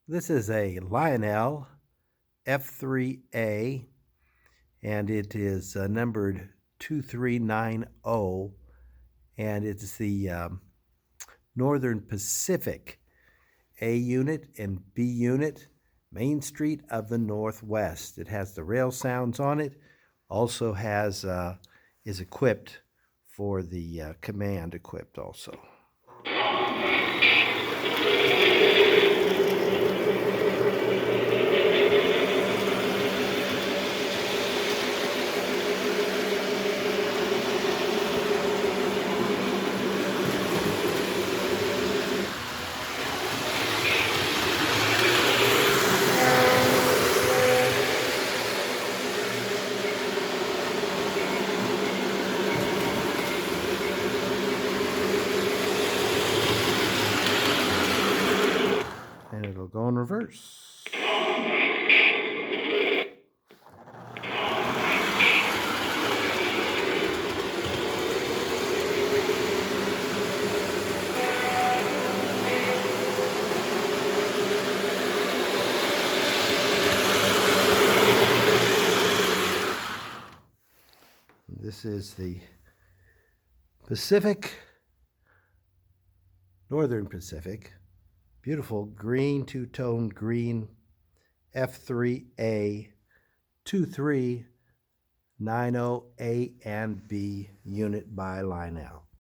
This is a Lionel F3A, and it is numbered 2390, and it's the Northern Pacific A unit and B unit, Main Street of the Northwest. It has the rail sounds on it, also has is equipped for the command equipped also. And it'll go in reverse. This is the Pacific, Northern Pacific, beautiful green, two-tone green F3A 2390 A and B unit by Lionel.